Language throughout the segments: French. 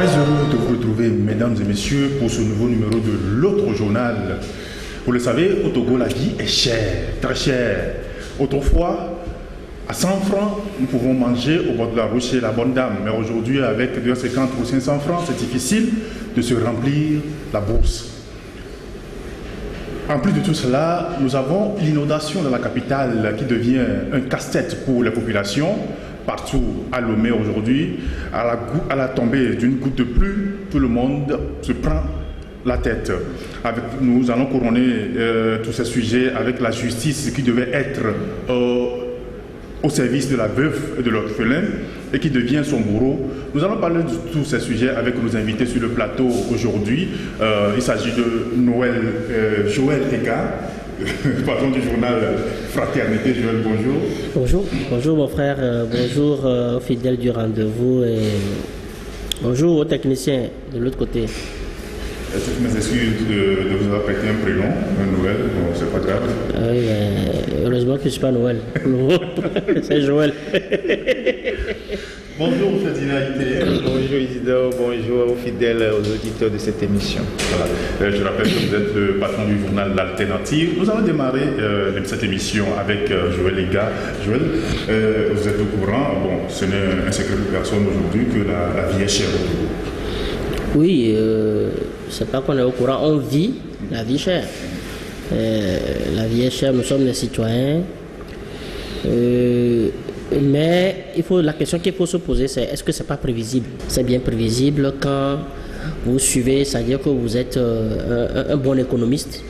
Très heureux de vous retrouver, mesdames et messieurs, pour ce nouveau numéro de l'autre journal. Vous le savez, au Togo, la vie est chère, très chère. Autrefois, à 100 francs, nous pouvons manger au bord de la route chez la bonne dame. Mais aujourd'hui, avec 250 ou 500 francs, c'est difficile de se remplir la bourse. En plus de tout cela, nous avons l'inondation de la capitale qui devient un casse-tête pour les populations. Partout à Lomé aujourd'hui, à la tombée d'une goutte de pluie, tout le monde se prend la tête. Nous allons couronner tous ces sujets avec la justice qui devait être au service de la veuve et de l'orphelin et qui devient son bourreau. Nous allons parler de tous ces sujets avec nos invités sur le plateau aujourd'hui. Il s'agit de Joël Ega, patron du journal Fraternité. Joël, bonjour. Bonjour, bonjour mon frère, bonjour aux fidèles du rendez-vous et bonjour aux techniciens de l'autre côté. Toutes mes excuses de vous avoir prêté un prénom, un Noël, bon, c'est pas grave. Oui, mais heureusement que je ne suis pas Noël. C'est Joël. Bonjour, Ferdinand. Bonjour Isidore, bonjour aux fidèles, aux auditeurs de cette émission. Voilà. Je rappelle que vous êtes le patron du journal L'Alternative. Nous allons démarrer cette émission avec Joël Ega. Joël, vous êtes au courant, bon, ce n'est un secret de personne aujourd'hui que la vie est chère au Togo. Oui, c'est pas qu'on est au courant, on vit la vie chère. La vie est chère, nous sommes des citoyens. Mais la question qu'il faut se poser, c'est est-ce que c'est pas prévisible? C'est bien prévisible quand vous suivez, c'est-à-dire que vous êtes un bon économiste.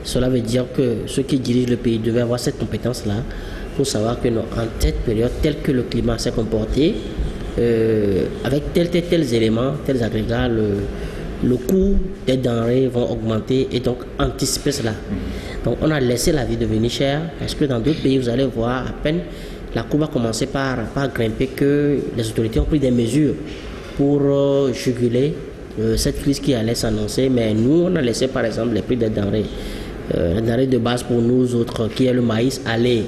Cela veut dire que ceux qui dirigent le pays devaient avoir cette compétence-là pour savoir que en telle période, tel que le climat s'est comporté, avec tels éléments, tels agrégats, le coût des denrées vont augmenter et donc anticiper cela. Donc on a laissé la vie devenir chère parce que dans d'autres pays, vous allez voir à peine la courbe a commencé par grimper que les autorités ont pris des mesures pour juguler cette crise qui allait s'annoncer. Mais nous, on a laissé par exemple les prix des denrées. Les denrées de base pour nous autres, qui est le maïs, aller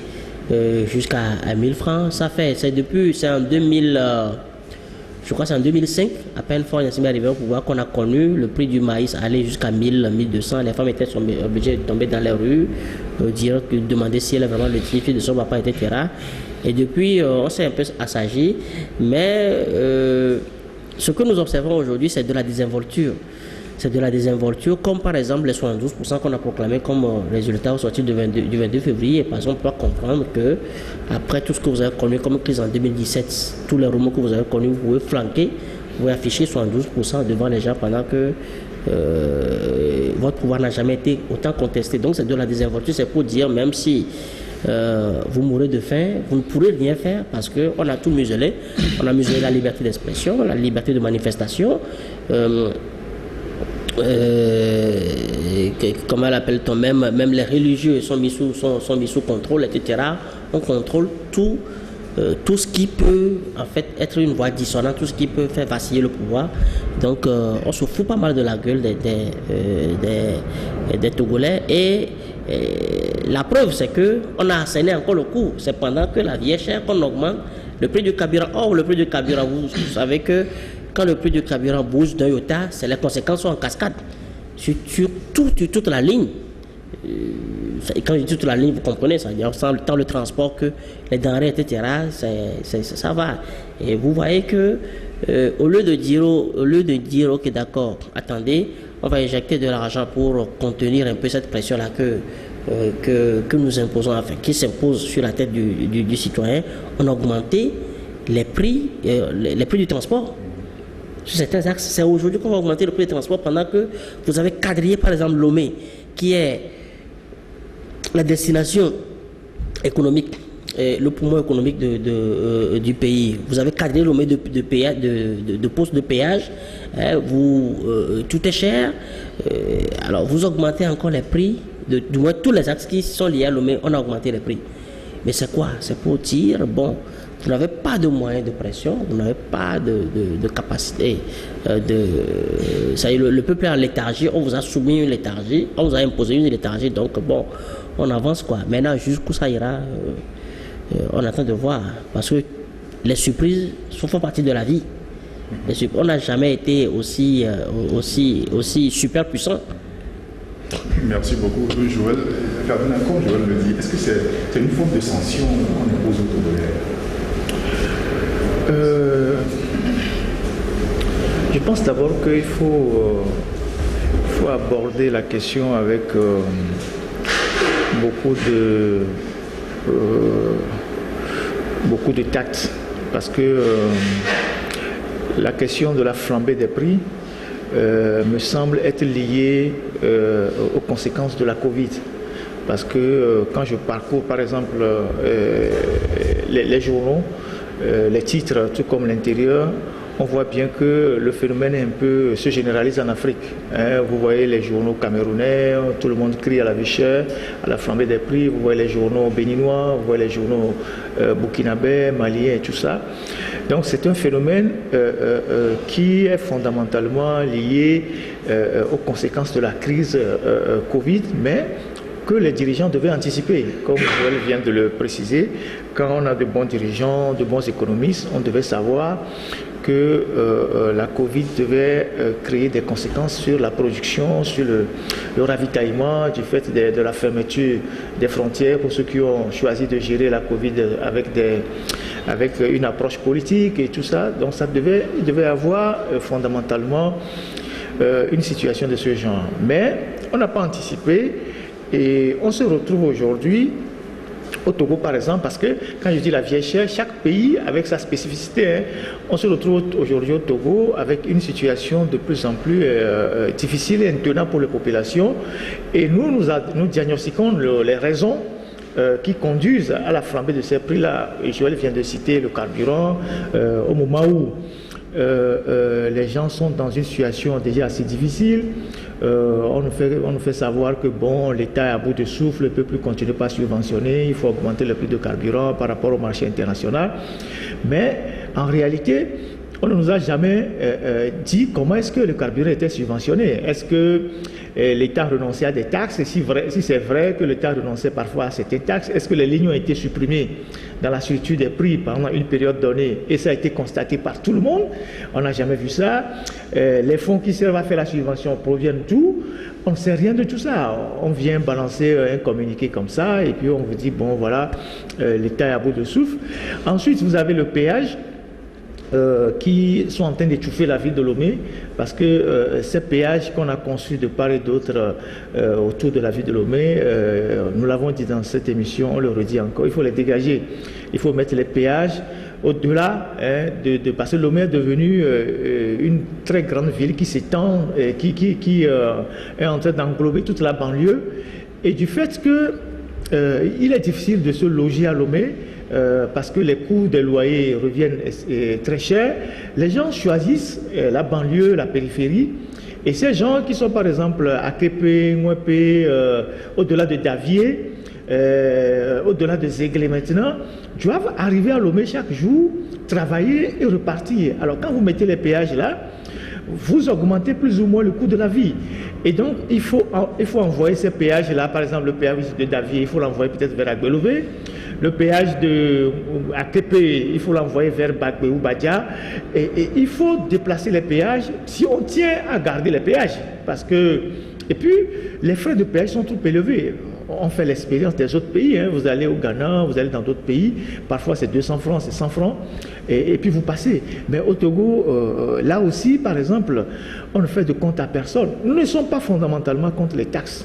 jusqu'à 1000 francs. C'est en 2000, je crois que c'est en 2005, à peine fort Yassine est arrivé au pouvoir, qu'on a connu le prix du maïs aller jusqu'à 1000, 1200. Les femmes étaient obligées de tomber dans les rues, demander si elles avaient vraiment le titre de son papa, etc. Et depuis, on s'est un peu assagi, mais ce que nous observons aujourd'hui, c'est de la désinvolture. C'est de la désinvolture, comme par exemple les 72% qu'on a proclamé comme résultat au sortir du 22 février. Par exemple, on peut comprendre que après tout ce que vous avez connu comme crise en 2017, tous les remous que vous avez connus, vous pouvez flanquer, vous pouvez afficher 72% devant les gens pendant que votre pouvoir n'a jamais été autant contesté. Donc c'est de la désinvolture, c'est pour dire même si vous mourrez de faim, vous ne pourrez rien faire parce qu'on a tout muselé. On a muselé la liberté d'expression, la liberté de manifestation. Comment l'appelle-t-on, même les religieux sont mis sous contrôle, etc. On contrôle tout ce qui peut en fait être une voix dissonante, tout ce qui peut faire vaciller le pouvoir. Donc on se fout pas mal de la gueule des Togolais et la preuve c'est que on a asséné encore le coup. C'est pendant que la vie est chère qu'on augmente le prix du carburant. Or le prix du carburant, vous savez que quand le prix du carburant bouge d'un iota, les conséquences sont en cascade sur toute la ligne. Et quand je dis toute la ligne, vous comprenez, ça veut dire tant le transport que les denrées, etc. Ça va. Et vous voyez que au lieu de dire ok d'accord, attendez, on va injecter de l'argent pour contenir un peu cette pression-là que nous imposons, enfin, qui s'impose sur la tête du citoyen, on a augmenté les prix du transport. Sur certains axes, c'est aujourd'hui qu'on va augmenter le prix du transport pendant que vous avez quadrillé par exemple Lomé, qui est la destination économique, le poumon économique du pays. Vous avez quadrillé Lomé de postes de péage, tout est cher, alors vous augmentez encore les prix, du moins tous les axes qui sont liés à Lomé, on a augmenté les prix. Mais c'est quoi? C'est pour dire, bon, vous n'avez pas de moyens de pression, vous n'avez pas de capacité. Ça y est, le peuple est en léthargie, on vous a soumis une léthargie, on vous a imposé une léthargie, donc bon, on avance quoi. Maintenant, jusqu'où ça ira, on attend de voir, parce que les surprises font partie de la vie. On n'a jamais été aussi super puissant. Merci beaucoup, Joël. Ferdinand, comme Joël le dit, est-ce que c'est une forme de sanction qu'on impose au Togolais? Je pense d'abord qu'il faut aborder la question avec beaucoup de tact, parce que la question de la flambée des prix me semble être liée aux conséquences de la Covid. Parce que quand je parcours par exemple les journaux, les titres, tout comme l'intérieur, on voit bien que le phénomène se généralise en Afrique. Vous voyez les journaux camerounais, tout le monde crie à la vie chère, à la flambée des prix. Vous voyez les journaux béninois, vous voyez les journaux burkinabés, maliens et tout ça. Donc c'est un phénomène qui est fondamentalement lié aux conséquences de la crise Covid, mais que les dirigeants devaient anticiper. Comme Joël vient de le préciser, quand on a de bons dirigeants, de bons économistes, on devait savoir que la Covid devait créer des conséquences sur la production, sur le ravitaillement, du fait de la fermeture des frontières pour ceux qui ont choisi de gérer la Covid avec une approche politique et tout ça. Donc il devait avoir fondamentalement une situation de ce genre. Mais on n'a pas anticipé et on se retrouve aujourd'hui au Togo par exemple, parce que quand je dis la vieille chère, chaque pays avec sa spécificité, on se retrouve aujourd'hui au Togo avec une situation de plus en plus difficile et intenable pour les populations, et nous diagnostiquons les raisons qui conduisent à la flambée de ces prix-là. Joël vient de citer le carburant, au moment où les gens sont dans une situation déjà assez difficile. On nous fait savoir que bon, l'État est à bout de souffle, ne peut plus continuer par subventionner, il faut augmenter le prix de carburant par rapport au marché international. Mais en réalité, on ne nous a jamais dit comment est-ce que le carburant était subventionné. Est-ce que l'État renonçait à des taxes? Et si c'est vrai que l'État renonçait parfois à certaines taxes, est-ce que les lignes ont été supprimées dans la structure des prix pendant une période donnée? Et ça a été constaté par tout le monde. On n'a jamais vu ça. Les fonds qui servent à faire la subvention proviennent d'où? On ne sait rien de tout ça. On vient balancer un communiqué comme ça et puis on vous dit, bon voilà, l'État est à bout de souffle. Ensuite, vous avez le péage. Qui sont en train d'étouffer la ville de Lomé, parce que ces péages qu'on a conçus de part et d'autre autour de la ville de Lomé, nous l'avons dit dans cette émission, on le redit encore, il faut les dégager. Il faut mettre les péages au-delà, parce que Lomé est devenue une très grande ville qui s'étend, qui est en train d'englober toute la banlieue, et du fait que il est difficile de se loger à Lomé, parce que les coûts des loyers reviennent très chers, les gens choisissent la banlieue, la périphérie, et ces gens qui sont par exemple à Képé, Ngwepé, au-delà de Davier, au-delà de Zéglé maintenant, doivent arriver à Lomé chaque jour, travailler et repartir. Alors quand vous mettez les péages là, vous augmentez plus ou moins le coût de la vie. Et donc, il faut envoyer ces péages-là, par exemple le péage de Davier, il faut l'envoyer peut-être vers Agbelové. Le péage à Képé, il faut l'envoyer vers Bagbe ou Badia. Et il faut déplacer les péages si on tient à garder les péages. Parce que, et puis, les frais de péage sont trop élevés. On fait l'expérience des autres pays. Vous allez au Ghana, vous allez dans d'autres pays. Parfois, c'est 200 francs, c'est 100 francs. Et puis, vous passez. Mais au Togo, là aussi, par exemple, on ne fait de compte à personne. Nous ne sommes pas fondamentalement contre les taxes.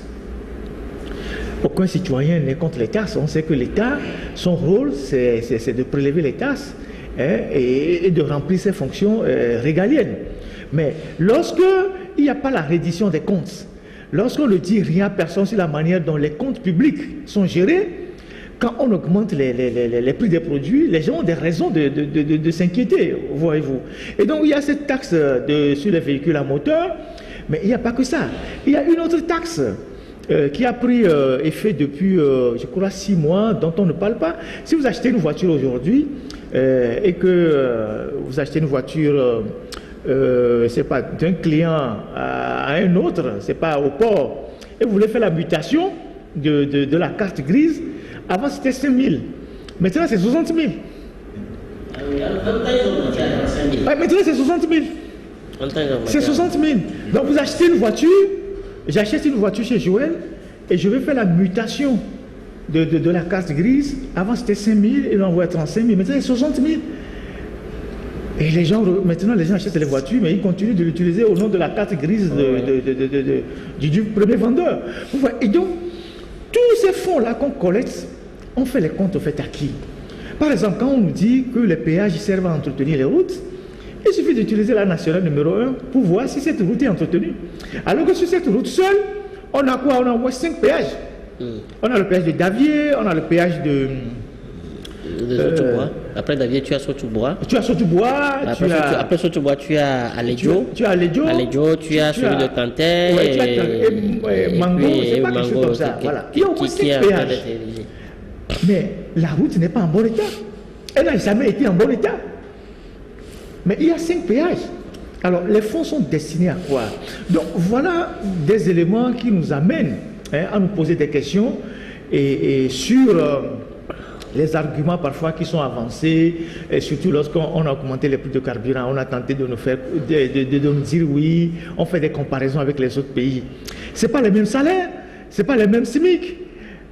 Aucun citoyen n'est contre les taxes. On sait que l'État, son rôle, c'est de prélever les taxes et de remplir ses fonctions régaliennes. Mais lorsqu'il n'y a pas la reddition des comptes, lorsqu'on ne dit rien à personne sur la manière dont les comptes publics sont gérés, quand on augmente les prix des produits, les gens ont des raisons de s'inquiéter, voyez-vous. Et donc il y a cette taxe sur les véhicules à moteur, mais il n'y a pas que ça. Il y a une autre taxe qui a pris effet depuis, je crois, 6 mois, dont on ne parle pas. Si vous achetez une voiture aujourd'hui et que vous achetez une voiture, c'est pas d'un client à un autre, c'est pas au port, et vous voulez faire la mutation de la carte grise, avant c'était 5 000, maintenant c'est 60 000. Maintenant, c'est 60 000. C'est 60 000. Donc, vous achetez une voiture, j'achète une voiture chez Joël et je vais faire la mutation de la carte grise. Avant, c'était 5 000 et l'on envoie 35 000. Maintenant, c'est 60 000. Et les gens, maintenant, les gens achètent les voitures, mais ils continuent de l'utiliser au nom de la carte grise du premier vendeur. Et donc, tous ces fonds-là qu'on collecte, on fait les comptes au fait à qui? Par exemple, quand on nous dit que les péages servent à entretenir les routes, il suffit d'utiliser la nationale numéro 1 pour voir si cette route est entretenue. Alors que sur cette route seule, on a quoi? On a au moins 5 péages. On a le péage de Davier, on a le péage de... Après Davier, tu as Sotubois. Tu as Sotubois. Après Sotubois, tu as Aledjo. Tu as Aledjo. Tu as celui de Kanté. Et Mango, c'est pas quelque chose comme ça. Voilà. Il y a au moins 5 péages. Mais la route n'est pas en bon état. Elle n'a jamais été en bon état. Mais il y a 5 péages. Alors, les fonds sont destinés à quoi? Donc, voilà des éléments qui nous amènent à nous poser des questions et sur les arguments parfois qui sont avancés, et surtout lorsqu'on a augmenté les prix de carburant, on a tenté de nous faire, de nous dire oui, on fait des comparaisons avec les autres pays. Ce n'est pas les mêmes salaires, ce n'est pas les mêmes SMIC.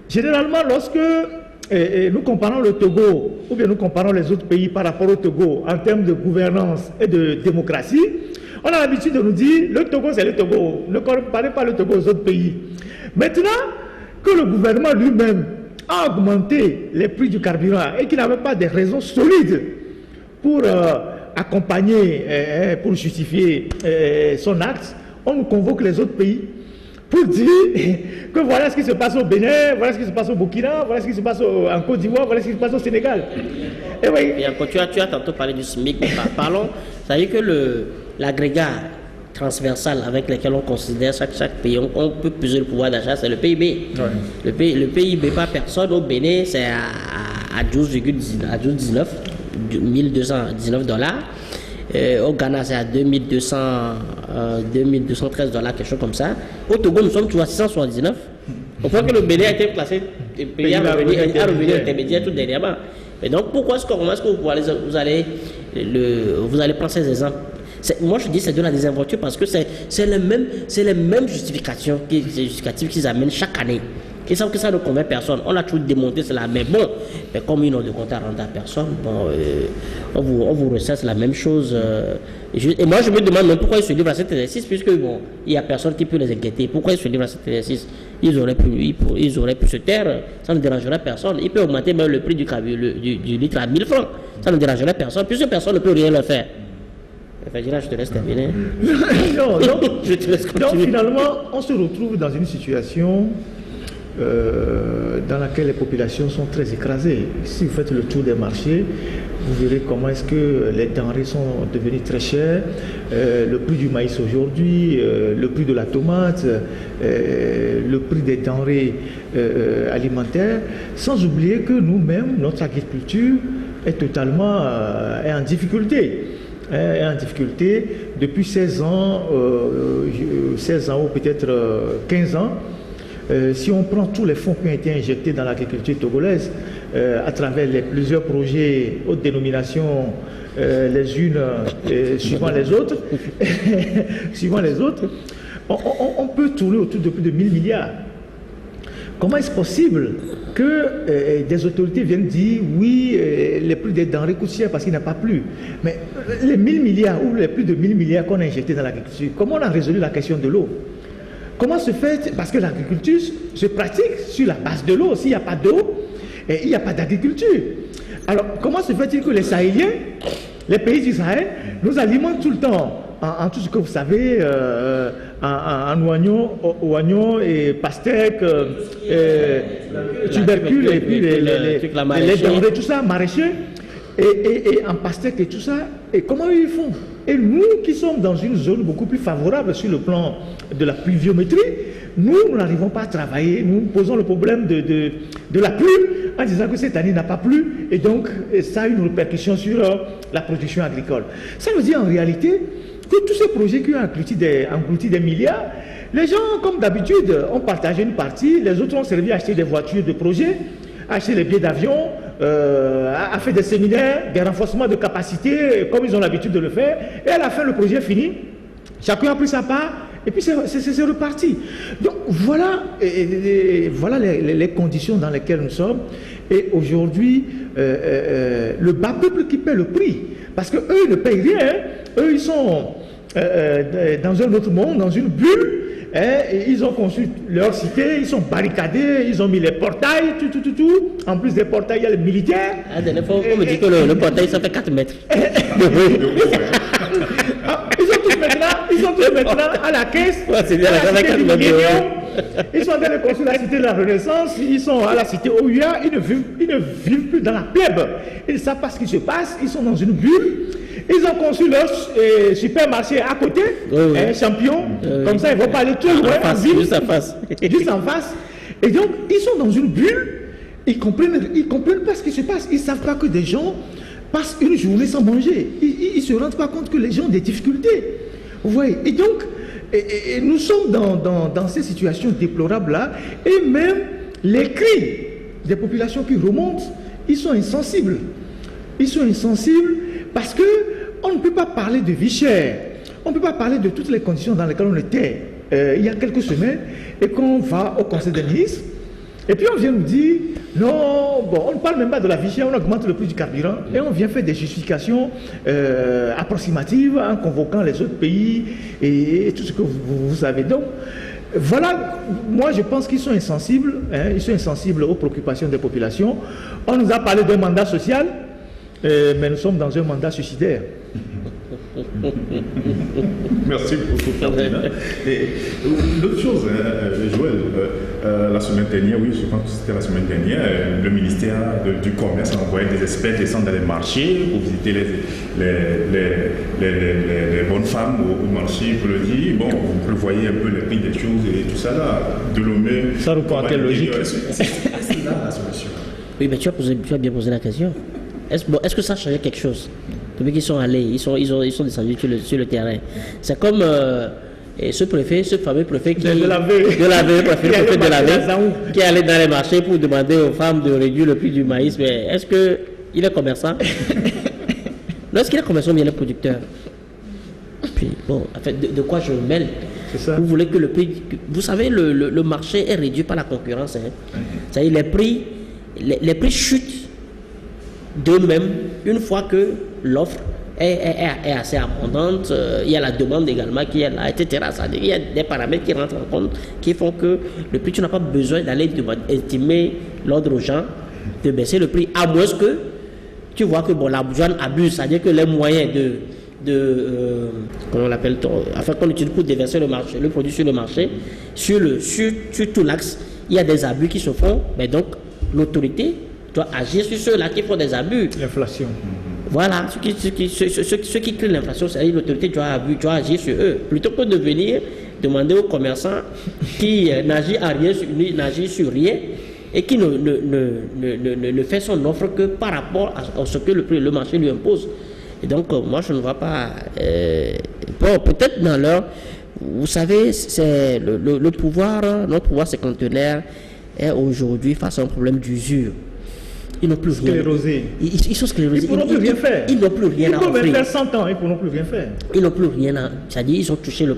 Généralement, lorsque nous comparons le Togo, ou bien nous comparons les autres pays par rapport au Togo en termes de gouvernance et de démocratie, on a l'habitude de nous dire le Togo c'est le Togo, ne comparez pas le Togo aux autres pays. Maintenant que le gouvernement lui-même a augmenté les prix du carburant et qu'il n'avait pas de raisons solides pour accompagner, pour justifier son acte, on nous convoque les autres pays pour dire que voilà ce qui se passe au Bénin, voilà ce qui se passe au Burkina, voilà ce qui se passe en Côte d'Ivoire, voilà ce qui se passe au Sénégal. Et oui. Et encore, tu as tantôt parlé du SMIC, parlons, ça veut dire que l'agrégat transversal avec lequel on considère chaque pays, on peut peser le pouvoir d'achat, c'est le PIB. Ouais. Le PIB par personne au Bénin, c'est à 12,19 $. Au Ghana, c'est à 2213 $, quelque chose comme ça. Au Togo, nous sommes toujours à 679. On voit que le Bénin a été classé pays à revenu intermédiaire tout dernièrement. Et donc, comment est-ce que vous allez prendre ces exemples? Moi, je dis c'est de la désinvolture parce que c'est les mêmes justifications qu'ils amènent chaque année. Ils savent que ça ne convainc personne. On a toujours démonté cela, mais bon, mais comme ils n'ont de compte à rendre à personne, bon, on vous ressasse la même chose. Et moi, je me demande même pourquoi ils se livrent à cet exercice, puisque bon, il n'y a personne qui peut les inquiéter. Pourquoi ils se livrent à cet exercice? Ils auraient pu se taire, ça ne dérangerait personne. Ils peuvent augmenter même le prix du litre à 1000 francs. Ça ne dérangerait personne, puisque personne ne peut rien leur faire. Enfin, je te laisse terminer. Je te laisse continuer. Donc finalement, on se retrouve dans une situation dans laquelle les populations sont très écrasées. Si vous faites le tour des marchés, vous verrez comment est-ce que les denrées sont devenues très chères, le prix du maïs aujourd'hui, le prix de la tomate, le prix des denrées alimentaires, sans oublier que nous-mêmes, notre agriculture est totalement en difficulté. Depuis 16 ans ou peut-être 15 ans. Si on prend tous les fonds qui ont été injectés dans l'agriculture togolaise à travers les plusieurs projets haute dénomination, les unes suivant les autres, on peut tourner autour de plus de 1000 milliards. Comment est-ce possible que des autorités viennent dire oui, les prix des denrées coûtent cher parce qu'il n'y a pas plu? Mais les 1000 milliards ou les plus de 1000 milliards qu'on a injectés dans l'agriculture, comment on a résolu la question de l'eau? Comment se fait? Parce que l'agriculture se pratique sur la base de l'eau. S'il n'y a pas d'eau, il n'y a pas d'agriculture. Alors, comment se fait-il que les Sahéliens, les pays du Sahel, nous alimentent tout le temps en tout ce que vous savez, en oignons et pastèques, tubercules, et puis les denrées, tout ça, maraîchers, et en pastèques et tout ça, et comment ils font? Et nous qui sommes dans une zone beaucoup plus favorable sur le plan de la pluviométrie, nous n'arrivons pas à travailler, nous posons le problème de la pluie en disant que cette année n'a pas plu et donc ça a une répercussion sur la production agricole. Ça veut dire en réalité que tous ces projets qui ont englouti des milliards, les gens comme d'habitude ont partagé une partie, les autres ont servi à acheter des voitures de projet, acheter les billets d'avion, a fait des séminaires, des renforcements de capacités, comme ils ont l'habitude de le faire, et à la fin, le projet est fini. Chacun a pris sa part, et puis c'est reparti. Donc voilà, voilà les conditions dans lesquelles nous sommes. Et aujourd'hui, le bas peuple qui paie le prix, parce qu'eux, ils ne payent rien, eux, ils sont dans un autre monde, dans une bulle. Et ils ont conçu leur cité, ils sont barricadés, ils ont mis les portails, tout. En plus des portails, il y a les militaires. La dernière fois, on me dit que le portail, ça fait 4 mètres. Ils sont tous maintenant à la caisse. Ouais, c'est bien, la cité du Millénium. Ils sont en train de construire la cité de la Renaissance. Ils sont à la cité OUA. Ils ne vivent plus dans la plèbe. Ils ne savent pas ce qui se passe. Ils sont dans une bulle. Ils ont construit leur supermarché à côté, champion. Comme ça, ils ne vont pas aller trop loin. Juste en face. Juste en face. Et donc, ils sont dans une bulle. Ils comprennent pas ce qui se passe. Ils ne savent pas que des gens passent une journée sans manger. Ils ne se rendent pas compte que les gens ont des difficultés. Vous voyez. Et donc, nous sommes dans ces situations déplorables-là. Et même les cris des populations qui remontent, ils sont insensibles. Ils sont insensibles parce qu'on ne peut pas parler de vie chère. On ne peut pas parler de toutes les conditions dans lesquelles on était il y a quelques semaines et qu'on va au Conseil des ministres. Et puis on vient nous dire, non, bon, on ne parle même pas de la vie chère, on augmente le prix du carburant et on vient faire des justifications approximatives en convoquant les autres pays et tout ce que vous savez. Donc, voilà, moi je pense qu'ils sont insensibles, ils sont insensibles aux préoccupations des populations. On nous a parlé d'un mandat social, mais nous sommes dans un mandat suicidaire. Merci beaucoup, Ferdinand. Et l'autre chose, Joël, la semaine dernière, oui, je pense que c'était la semaine dernière, le ministère du Commerce a envoyé des experts descendre dans les marchés pour visiter les bonnes femmes au marché pour le dire. Bon, vous prévoyez un peu les prix des choses et tout ça là. Delomé. Ça répond à quelle logique? C'est là la solution. Oui, mais tu as bien posé la question. Est-ce que ça changeait quelque chose? Depuis qu'ils sont allés, ils sont descendus sur le terrain. C'est comme ce fameux préfet qui est allé dans les marchés pour demander aux femmes de réduire le prix du maïs. Mais est-ce qu'il est commerçant? Non, est-ce qu'il est commerçant ou bien il est producteur? Puis, bon, en fait, de quoi je me mêle? Vous voulez que le prix... Vous savez, le marché est réduit par la concurrence. C'est-à-dire les prix chutent d'eux-mêmes une fois que l'offre est assez abondante, il y a la demande également qui est là, etc. C'est-à-dire il y a des paramètres qui rentrent en compte qui font que le prix, tu n'as pas besoin d'aller estimer l'ordre aux gens de baisser le prix, à moins que tu vois que bon, la bourgeoisie abuse, c'est-à-dire que les moyens comment on l'appelle, afin qu'on utilise pour déverser le produit sur le marché, sur tout l'axe, il y a des abus qui se font, mais donc l'autorité doit agir sur ceux-là qui font des abus. L'inflation. Voilà, ceux qui créent l'inflation, c'est-à-dire l'autorité doit agir sur eux. Plutôt que de venir demander aux commerçants qui n'agissent sur rien et qui ne fait son offre que par rapport à ce que le marché lui impose. Et donc, moi, je ne vois pas... bon, peut-être dans l'heure, vous savez, c'est le pouvoir, notre pouvoir cinquantenaire est aujourd'hui face à un problème d'usure. Ils n'ont plus sclérosés. Ils sont sclérosés. Ils ne pourront plus rien faire. Ils n'ont plus rien à offrir. Ils peuvent faire 100 ans, ils ne pourront plus rien faire. Ils n'ont plus rien à... C'est-à-dire, ils ont touché le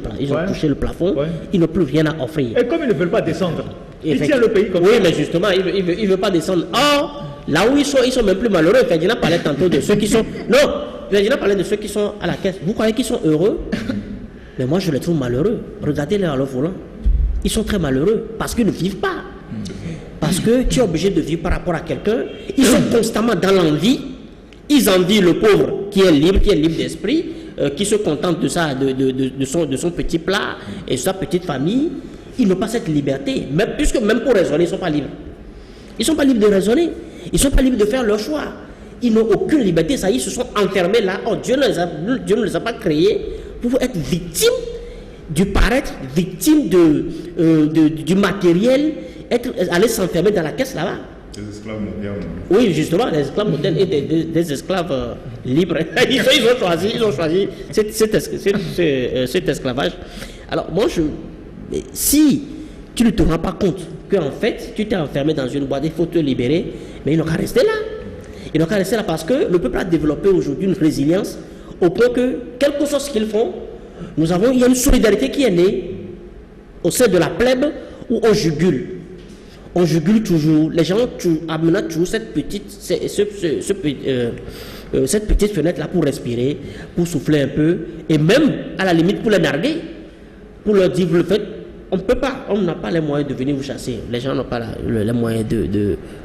plafond. Ouais. Ils n'ont plus rien à offrir. Et comme ils ne veulent pas descendre, ils tiennent le pays comme ça. Oui, mais justement, ils ne veulent pas descendre. Or, là où ils sont même plus malheureux. Ferdinand parlait tantôt de ceux qui sont... Non, Ferdinand parlait de ceux qui sont à la caisse. Vous croyez qu'ils sont heureux? Mais moi, je les trouve malheureux. Regardez-les à leur volant. Ils sont très malheureux parce qu'ils ne vivent pas. Parce que tu es obligé de vivre par rapport à quelqu'un. Ils sont constamment dans l'envie. Ils envient le pauvre qui est libre d'esprit, qui se contente de ça, de son petit plat et de sa petite famille. Ils n'ont pas cette liberté. Puisque même pour raisonner, ils ne sont pas libres. Ils ne sont pas libres de raisonner. Ils ne sont pas libres de faire leur choix. Ils n'ont aucune liberté. Ça y est, ils se sont enfermés là. Oh, Dieu ne les a pas créés pour être victimes du paraître, victimes du matériel, aller s'enfermer dans la caisse là-bas. Des esclaves modernes. Oui, justement, des esclaves modernes et des esclaves libres. Ils ont choisi cet esclavage. Alors, moi, si tu ne te rends pas compte qu'en fait, tu t'es enfermé dans une boîte, il faut te libérer, mais ils n'ont qu'à rester là. Ils n'ont qu'à rester là parce que le peuple a développé aujourd'hui une résilience au point que, quel que soit ce qu'ils font, il y a une solidarité qui est née au sein de la plèbe où on jugule. On jugule toujours, les gens amenant toujours cette petite fenêtre-là pour respirer, pour souffler un peu, et même, à la limite, pour les narguer, pour leur dire, le fait, on n'a pas les moyens de venir vous chasser. Les gens n'ont pas les moyens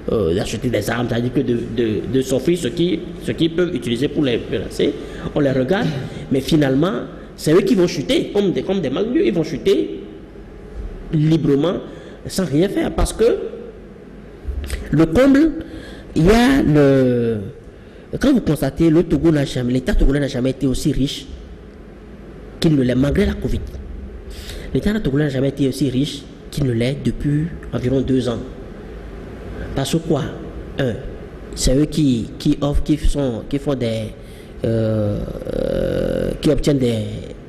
d'acheter des armes, c'est-à-dire que de s'offrir ce qu'ils peuvent utiliser pour les menacer. On les regarde, mais finalement, c'est eux qui vont chuter, comme des malheureux, ils vont chuter librement, sans rien faire, parce que le comble, il y a quand vous constatez, l'État togolais n'a jamais été aussi riche qu'il ne l'est malgré la Covid. L'État togolais n'a jamais été aussi riche qu'il ne l'est depuis environ 2 ans. Parce que quoi? C'est eux qui obtiennent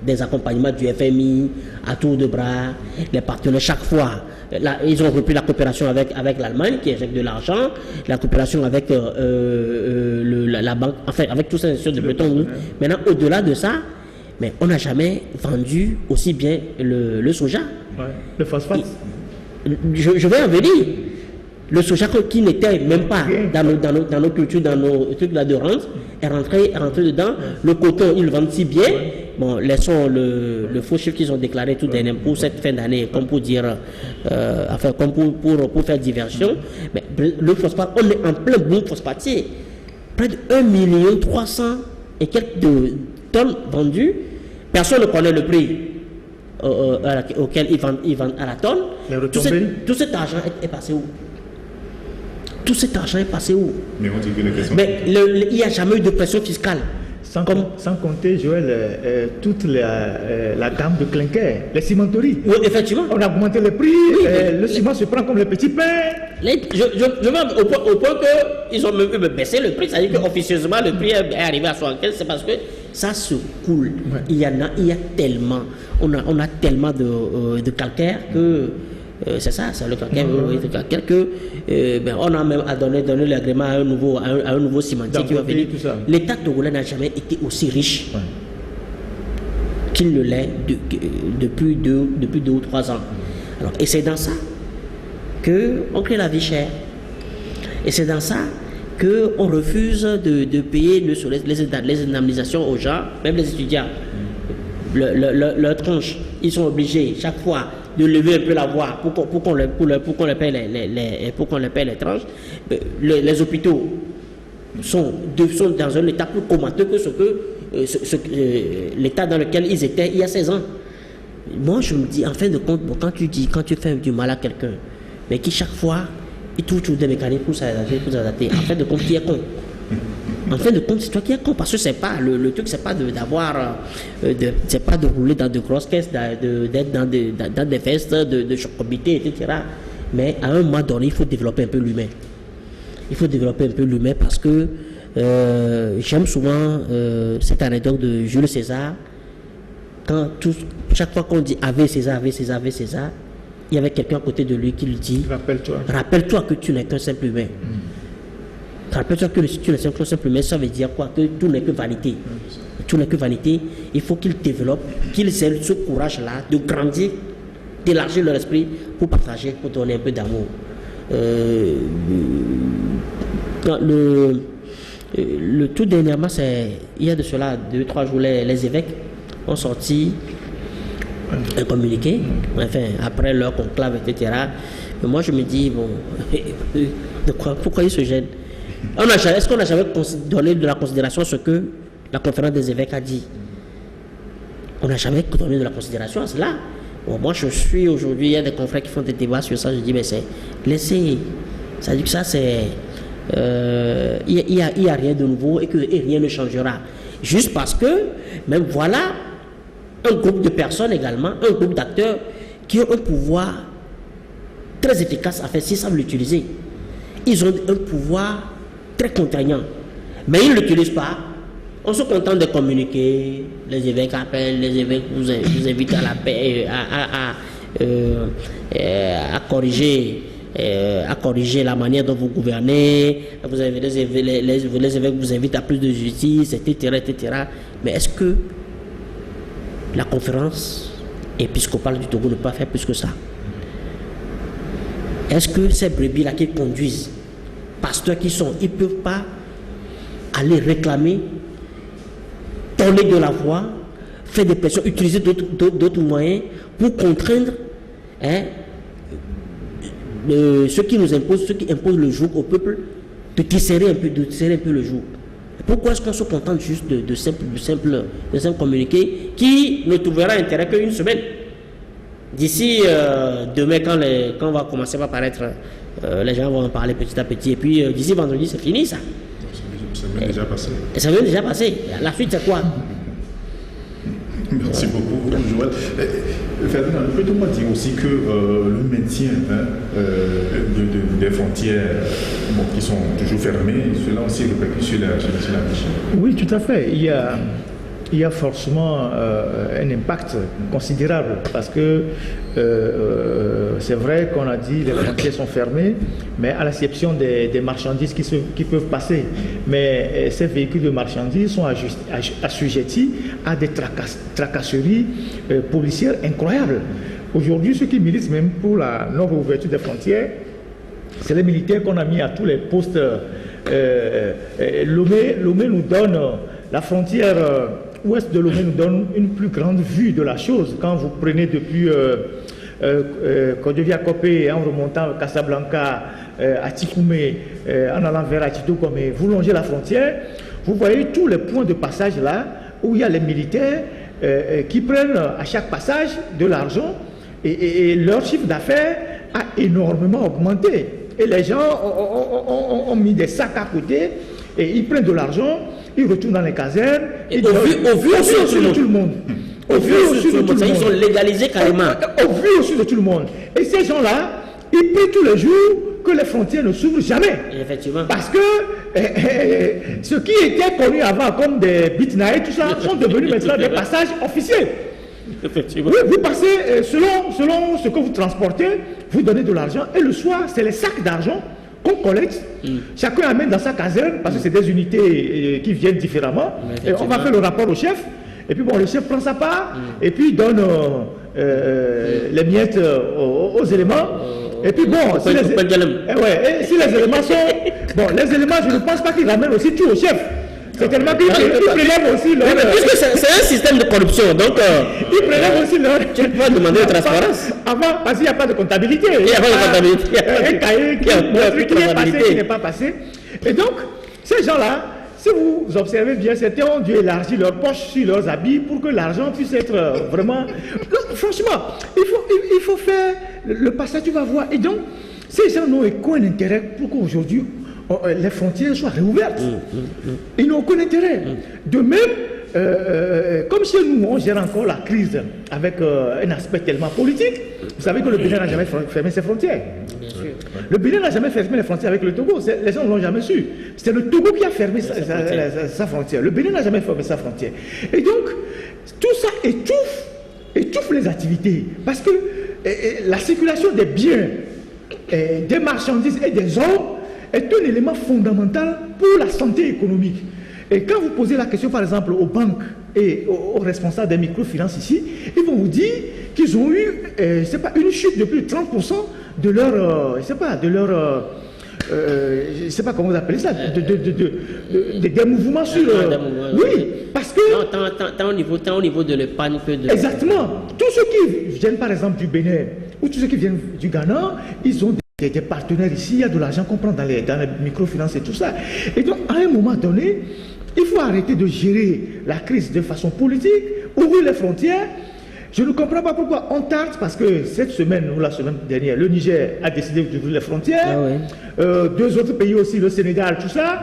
des accompagnements du FMI à tour de bras, les partenaires chaque fois. Là, ils ont repris la coopération avec l'Allemagne qui injecte de l'argent, la coopération avec la banque, enfin avec tous ces institutions de Bretton Woods. Maintenant, au-delà de ça, mais on n'a jamais vendu aussi bien le soja. Ouais, le phosphate. Je vais en venir. Le soja qui n'était même pas dans nos cultures, dans nos trucs là de rente, est rentré dedans. Le coton, ils le vendent si bien. Bon, laissons le faux chiffre qu'ils ont déclaré tout dernier pour cette fin d'année, comme pour dire, comme pour faire diversion. Mais le phosphate, on est en plein boom phosphatier. Près de 1,3 million et quelques de tonnes vendues. Personne ne connaît le prix auquel ils vendent à la tonne. Tout cet argent est passé où? Tout cet argent est passé où? Mais on dit que les questions. Mais il n'y a jamais eu de pression fiscale. Sans compter, Joël, toute la gamme de clinker, les cimenteries. Oui, effectivement. On a augmenté le prix, le ciment se prend comme le petit pain. Je vais au point qu'ils ont même baissé le prix, c'est-à-dire qu'officieusement le prix est arrivé à 75, c'est parce que ça se coule. Ouais. Il y a tellement, on a tellement de calcaire que c'est ça, c'est le calcaire, que on a même donné l'agrément à un nouveau cimentier qui va venir. L'État togolais n'a jamais été aussi riche qu'il ne l'est depuis 2 ou 3 ans. Alors, et c'est dans ça qu'on crée la vie chère. Et c'est dans ça qu'on refuse de payer les indemnisations aux gens, même les étudiants. Leur tranche, ils sont obligés chaque fois de lever un peu la voix pour qu'on les paye les tranches. Les hôpitaux sont dans un état plus comateux que l'état dans lequel ils étaient il y a 16 ans. Moi, je me dis, en fin de compte, quand tu fais du mal à quelqu'un, mais qui chaque fois, il trouve toujours des mécanismes pour s'adapter, en fin de compte, qui est con. En fin de compte, c'est toi qui es con, parce que c'est pas le truc, c'est pas c'est pas de rouler dans de grosses caisses, d'être dans des vestes de chocobité, etc. Mais à un moment donné, il faut développer un peu l'humain. Il faut développer un peu l'humain parce que j'aime souvent cette anecdote de Jules César. Chaque fois qu'on dit Ave César, Ave César, Ave César, il y avait quelqu'un à côté de lui qui lui dit Rappelle-toi que tu n'es qu'un simple humain. Rappelle-toi que si tu n'es qu'un simple humain, ça veut dire quoi? Que tout n'est que vanité. Tout n'est que vanité. Il faut qu'il développe, qu'il ait ce courage-là de grandir, d'élargir leur esprit pour partager, pour donner un peu d'amour. Le tout dernièrement, il y a de cela 2-3 jours, les évêques ont sorti un communiqué, enfin, après leur conclave, etc. Mais moi, je me dis, bon, pourquoi ils se gênent? Est-ce qu'on n'a jamais donné de la considération à ce que la conférence des évêques a dit? On n'a jamais donné de la considération à cela. Bon, moi, je suis aujourd'hui, il y a des confrères qui font des débats sur ça. Je dis, mais laissez. Ça dit que ça, c'est. Il n'y a rien de nouveau et rien ne changera. Juste parce que, même voilà, un groupe de personnes également, un groupe d'acteurs qui ont un pouvoir très efficace, en fait, s'ils savent l'utiliser. Ils ont un pouvoir très contraignant, mais ils ne l'utilisent pas. On se contente de communiquer, les évêques appellent, les évêques vous invitent à la paix, à corriger à corriger la manière dont vous gouvernez, vous avez les évêques vous invitent à plus de justice, etc., etc. Mais est-ce que la conférence épiscopale du Togo ne peut pas faire plus que ça? Est-ce que ces brebis-là qui conduisent, pasteurs qui sont, ils ne peuvent pas aller réclamer, tourner de la voix, faire des pressions, utiliser d'autres moyens pour contraindre ceux qui nous imposent, ceux qui imposent le joug au peuple, de serrer un peu le joug? Pourquoi est-ce qu'on se contente juste de simple communiqué qui ne trouvera intérêt qu'une semaine? D'ici demain, quand on va commencer à paraître, les gens vont en parler petit à petit. Et puis d'ici vendredi, c'est fini ça. Ça vient déjà passer. Ça vient déjà passer. La suite, c'est quoi? Merci beaucoup, Joël. Ferdinand, peut-on dire aussi que le maintien des frontières qui sont toujours fermées, cela aussi répercute sur la mission? Oui, tout à fait. Il y a forcément un impact considérable parce que c'est vrai qu'on a dit les frontières sont fermées, mais à l'exception des marchandises qui peuvent passer. Mais ces véhicules de marchandises sont assujettis à des tracasseries policières incroyables. Aujourd'hui, ceux qui militent même pour la non-réouverture des frontières, c'est les militaires qu'on a mis à tous les postes. Lomé nous donne la frontière. Ouest de Lomé nous donne une plus grande vue de la chose. Quand vous prenez depuis Kodovia-Kopé en remontant à Casablanca, à Tikoumé, en allant vers Atito-Komé, vous longez la frontière, vous voyez tous les points de passage là où il y a les militaires qui prennent à chaque passage de l'argent et leur chiffre d'affaires a énormément augmenté. Et les gens ont mis des sacs à côté et ils prennent de l'argent. Ils retournent dans les casernes. Au vu aussi de tout le monde. Au vu aussi de tout le monde. Ils sont légalisés carrément. Au vu aussi de tout le monde. Et ces gens-là, ils prient tous les jours que les frontières ne s'ouvrent jamais. Effectivement. Parce que ceux qui étaient connus avant comme des bitnaïs, tout ça, sont devenus maintenant des passages officiels. Effectivement. Oui, vous passez selon ce que vous transportez, vous donnez de l'argent et le soir, c'est les sacs d'argent qu'on collecte, chacun amène dans sa caserne, parce que c'est des unités qui viennent différemment, et on va faire le rapport au chef, et puis bon, le chef prend sa part, et puis donne les miettes aux éléments, et puis bon, si les éléments sont... Bon, les éléments, je ne pense pas qu'ils ramènent aussi tout au chef. C'est tellement qu'ils prélèvent aussi leur... Puisque c'est un système de corruption, donc... ils prélèvent aussi leur... Tu peux demander de transparence. Avant, parce qu'il n'y a pas de comptabilité. Il n'y a pas de comptabilité. Un cahier qui est passé, qui n'est pas passé. Et donc, ces gens-là, si vous observez bien, certains ont dû élargir leurs poches sur leurs habits pour que l'argent puisse être vraiment... Franchement, il faut faire le passage, tu vas voir. Et donc, ces gens n'ont aucun intérêt pour qu'aujourd'hui, les frontières soient réouvertes. Ils n'ont aucun intérêt. De même, comme chez nous, on gère encore la crise avec un aspect tellement politique. Vous savez que le Bénin n'a jamais fermé ses frontières. Le Bénin n'a jamais fermé les frontières avec le Togo. Les gens ne l'ont jamais su. C'est le Togo qui a fermé sa frontière. Le Bénin n'a jamais fermé sa frontière. Et donc, tout ça étouffe les activités. Parce que la circulation des biens, des marchandises et des hommes est un élément fondamental pour la santé économique. Et quand vous posez la question, par exemple, aux banques et aux responsables des microfinances ici, ils vont vous dire qu'ils ont eu, une chute de plus de 30% de leur, je ne sais pas comment vous appelez ça, des mouvements sur... oui, parce que... Non, tant au niveau de l'épargne que de... Exactement. Tous ceux qui viennent, par exemple, du Bénin, ou tous ceux qui viennent du Ghana, ils ont des partenaires ici, il y a de l'argent qu'on prend dans les microfinances et tout ça. Et donc, à un moment donné, il faut arrêter de gérer la crise de façon politique, ouvrir les frontières. Je ne comprends pas pourquoi on tarde, parce que cette semaine ou la semaine dernière, le Niger a décidé d'ouvrir les frontières. Deux autres pays aussi, le Sénégal, tout ça.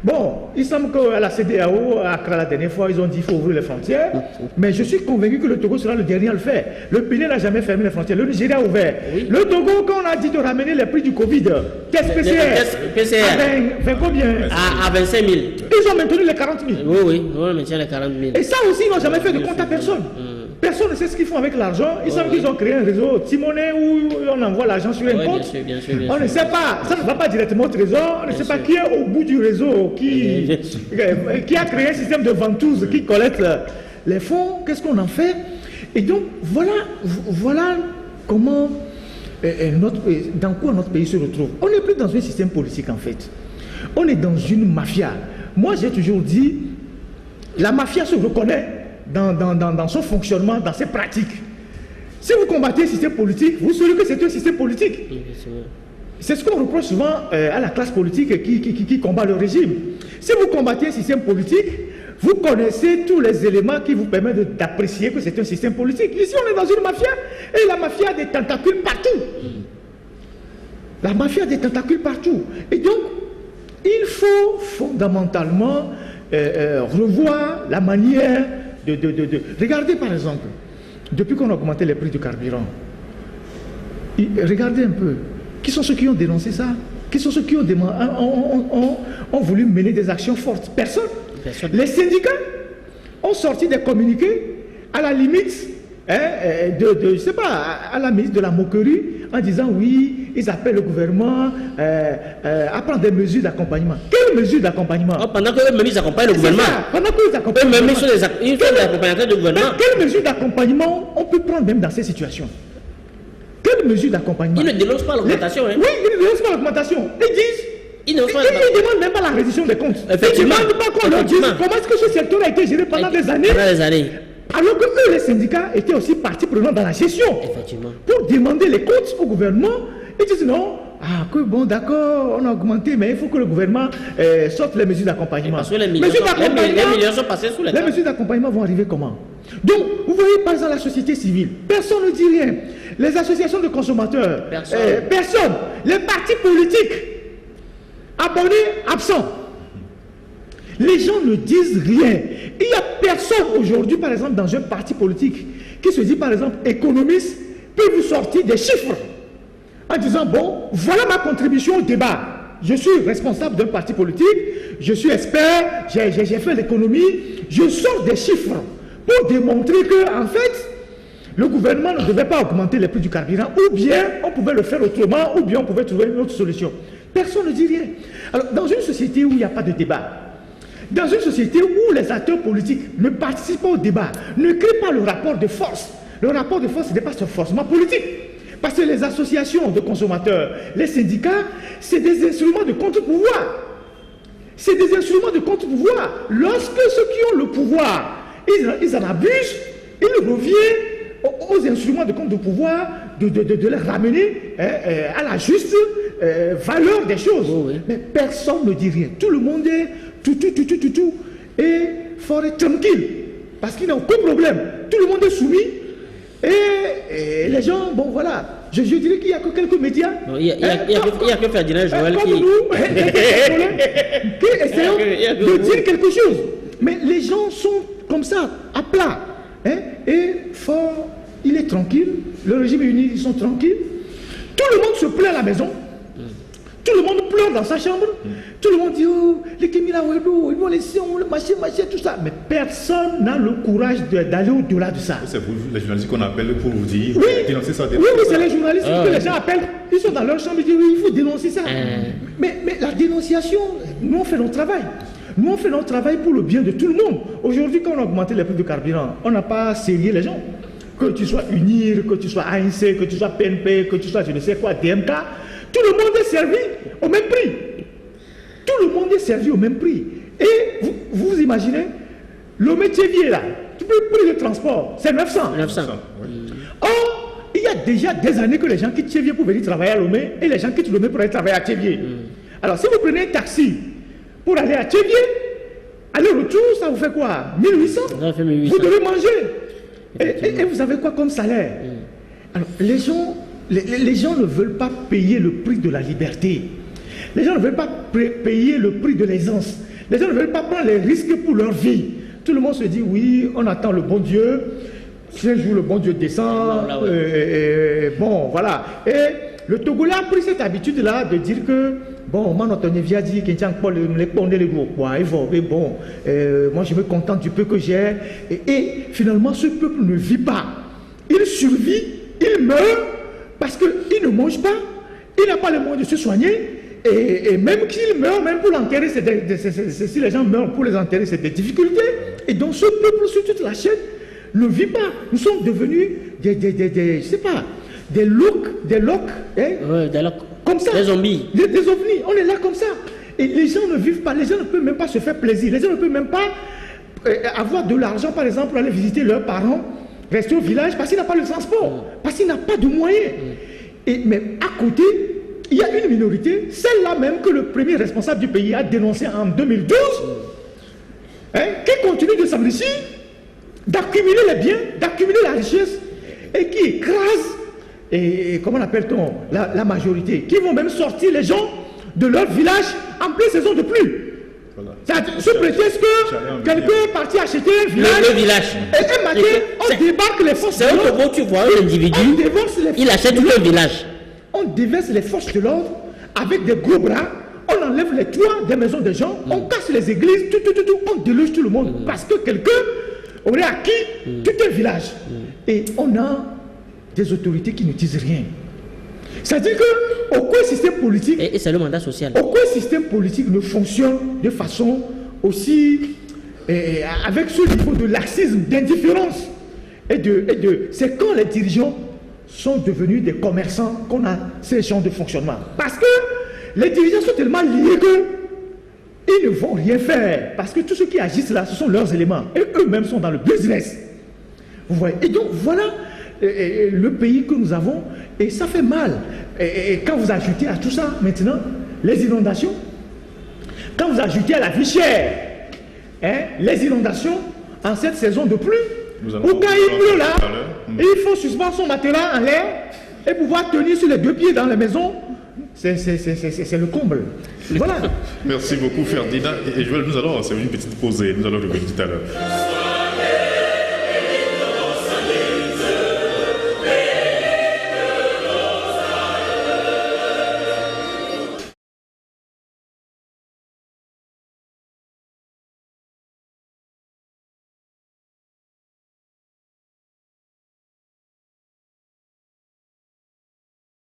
Bon, il semble qu'à la CEDEAO, à Accra la dernière fois, ils ont dit qu'il faut ouvrir les frontières. Mais je suis convaincu que le Togo sera le dernier à le faire. Le Bénin n'a jamais fermé les frontières. Le Nigeria a ouvert. Oui. Le Togo, quand on a dit de ramener les prix du Covid, test PCR, à combien? À 25 000. Ils ont maintenu les 40 000. Oui, on maintient les 40 000. Et ça aussi, ils n'ont jamais fait de compte à personne. Personne ne sait ce qu'ils font avec l'argent. Ils savent qu'ils ont créé un réseau Timonet où on envoie l'argent sur un compte. Bien sûr, on ne sait pas, ça ne va pas directement au trésor. On ne sait pas qui est au bout du réseau, qui a créé un système de ventouse, qui collecte les fonds. Qu'est-ce qu'on en fait? Et donc, voilà comment, dans quoi notre pays se retrouve. On n'est plus dans un système politique en fait. On est dans une mafia. Moi, j'ai toujours dit, la mafia se reconnaît dans son fonctionnement, dans ses pratiques. Si vous combattez un système politique, vous saurez que c'est un système politique. C'est ce qu'on reproche souvent à la classe politique qui combat le régime. Si vous combattez un système politique, vous connaissez tous les éléments qui vous permettent d'apprécier que c'est un système politique. Ici, on est dans une mafia, et la mafia a des tentacules partout. La mafia a des tentacules partout. Et donc, il faut fondamentalement revoir la manière de... Regardez par exemple, depuis qu'on a augmenté les prix du carburant, regardez un peu, qui sont ceux qui ont dénoncé ça? Qui sont ceux qui ont voulu mener des actions fortes? Personne. Les syndicats ont sorti des communiqués à la limite je sais pas, à la limite de la moquerie, en disant oui, ils appellent le gouvernement à prendre des mesures d'accompagnement. Quelles mesures d'accompagnement? Pendant qu'eux-mêmes ils accompagnent le gouvernement. Pendant qu'ils accompagnent eux-mêmes ils sont des accompagnateurs du gouvernement. Quelles mesures d'accompagnement on peut prendre même dans ces situations? Quelles mesures d'accompagnement? Ils ne dénoncent pas l'augmentation. Oui, ils ne dénoncent pas l'augmentation. Ils disent... Ils ne demandent même pas la reddition des comptes. Ils ne demandent pas qu'on leur dise comment est-ce que ce secteur a été géré pendant des années. Alors que eux, les syndicats, étaient aussi partie prenante dans la gestion. Effectivement. Pour demander les comptes au gouvernement, ils disent non, que bon, d'accord, on a augmenté, mais il faut que le gouvernement sorte les mesures d'accompagnement. Parce que les millions sont passés sous les Les mesures d'accompagnement vont arriver comment? Donc, vous voyez, par exemple, la société civile, personne ne dit rien. Les associations de consommateurs, personne. Les partis politiques, abonnés, absents. Les gens ne disent rien. Il n'y a personne aujourd'hui, par exemple, dans un parti politique qui se dit, par exemple, économiste, peut vous sortir des chiffres en disant, bon, voilà ma contribution au débat. Je suis responsable d'un parti politique, je suis expert, j'ai fait l'économie, je sors des chiffres pour démontrer que, en fait, le gouvernement ne devait pas augmenter les prix du carburant, ou bien on pouvait le faire autrement, ou bien on pouvait trouver une autre solution. Personne ne dit rien. Alors, dans une société où il n'y a pas de débat, dans une société où les acteurs politiques ne participent pas au débat, ne créent pas le rapport de force, le rapport de force n'est pas forcément politique. Parce que les associations de consommateurs, les syndicats, c'est des instruments de contre-pouvoir. C'est des instruments de contre-pouvoir. Lorsque ceux qui ont le pouvoir, ils en abusent, il revient aux instruments de contre-pouvoir de les ramener à la juste valeur des choses. Oh oui. Mais personne ne dit rien. Tout le monde est tout. Et fort et tranquille. Parce qu'il n'y a aucun problème. Tout le monde est soumis. Et les gens, bon voilà. Je dirais qu'il n'y a que quelques médias. Il n'y a que Ferdinand Joël comme nous, qui essayent de dire quelque chose. Mais les gens sont comme ça, à plat. Et fort, il est tranquille. Le régime est uni, ils sont tranquilles. Tout le monde se plaint à la maison. Tout le monde pleure dans sa chambre. Tout le monde dit, oh, les Kémila, ils vont laisser, le machin, tout ça. Mais personne n'a le courage d'aller au-delà de ça. C'est vous, les journalistes qu'on appelle pour vous dire, dénoncer ça. Oui, c'est les journalistes que les gens appellent. Ils sont dans leur chambre, ils disent, oui, il faut dénoncer ça. Mais la dénonciation, nous on fait notre travail. Nous on fait notre travail pour le bien de tout le monde. Aujourd'hui, quand on a augmenté les prix de carburant, on n'a pas sérieux les gens. Que tu sois UNIR, que tu sois ANC, que tu sois PNP, que tu sois je ne sais quoi, DMK, tout le monde est servi au même prix. Tout le monde est servi au même prix. Et vous imaginez, le métier vieux là, tu peux prix de transport, c'est 900. Or, il y a déjà des années que les gens quittent Tchévier pour venir travailler à Lomé et les gens quittent Lomé pour aller travailler à Tchévier. Alors, si vous prenez un taxi pour aller à Tchévier, aller-retour, ça vous fait quoi? 1800. Ça fait 1800. Vous devez manger. Et vous avez quoi comme salaire? Alors, les gens ne veulent pas payer le prix de la liberté. Les gens ne veulent pas payer le prix de l'aisance. Les gens ne veulent pas prendre les risques pour leur vie. Tout le monde se dit, oui, on attend le bon Dieu. Si un jour le bon Dieu descend, bon, voilà. Et le Togolais a pris cette habitude-là de dire que, bon, moi, notre via dit qu'il tient pas les bon, moi, je me contente du peu que j'ai. Et finalement, ce peuple ne vit pas. Il survit, il meurt, parce qu'il ne mange pas, il n'a pas les moyens de se soigner. Et même s'il meurt, même pour l'enterrer, si les gens meurent pour les enterrer, c'est des difficultés. Et donc, ce peuple, sur toute la chaîne, ne vit pas. Nous sommes devenus je sais pas, des locs, hein? Ouais, des locs. Comme ça. Des zombies. Des ovnis. On est là comme ça. Et les gens ne vivent pas. Les gens ne peuvent même pas se faire plaisir. Les gens ne peuvent même pas avoir de l'argent, par exemple, pour aller visiter leurs parents, rester au village, parce qu'il n'a pas le transport, parce qu'il n'a pas de moyens. Mais à côté, il y a une minorité, celle-là même que le premier responsable du pays a dénoncé en 2012, hein, qui continue de s'enrichir, d'accumuler les biens, d'accumuler la richesse, et qui écrase, et comment appelle-t-on, la majorité, qui vont même sortir les gens de leur village en pleine saison de pluie. Voilà. Sous prétexte que quelqu'un est parti acheter un village. Le village. Et un matin, on débarque les forces de l'ordre. C'est un tu vois un individu, il achète tout le village. On déverse les forces de l'ordre avec des gros bras, on enlève les toits des maisons des gens, on casse les églises, on déloge tout le monde parce que quelqu'un aurait acquis tout un village. Et on a des autorités qui ne disent rien. C'est-à-dire qu'aucun système politique, et c'est le mandat social. Aucun système politique ne fonctionne de façon aussi avec ce niveau de laxisme, d'indifférence c'est quand les dirigeants sont devenus des commerçants qu'on a ces genres de fonctionnement. Parce que les dirigeants sont tellement liés qu'ils ne vont rien faire. Parce que tous ceux qui agissent là, ce sont leurs éléments. Et eux-mêmes sont dans le business. Vous voyez. Et donc voilà le pays que nous avons. Et ça fait mal. Et quand vous ajoutez à tout ça, maintenant, les inondations, quand vous ajoutez à la vie chère, hein, les inondations en cette saison de pluie, ou quand il pleut là, il faut suspendre son matelas en l'air et pouvoir tenir sur les deux pieds dans la maison. C'est le comble. Voilà. Merci beaucoup Ferdinand. Et Joël, nous allons faire une petite pause et nous allons revenir tout à l'heure.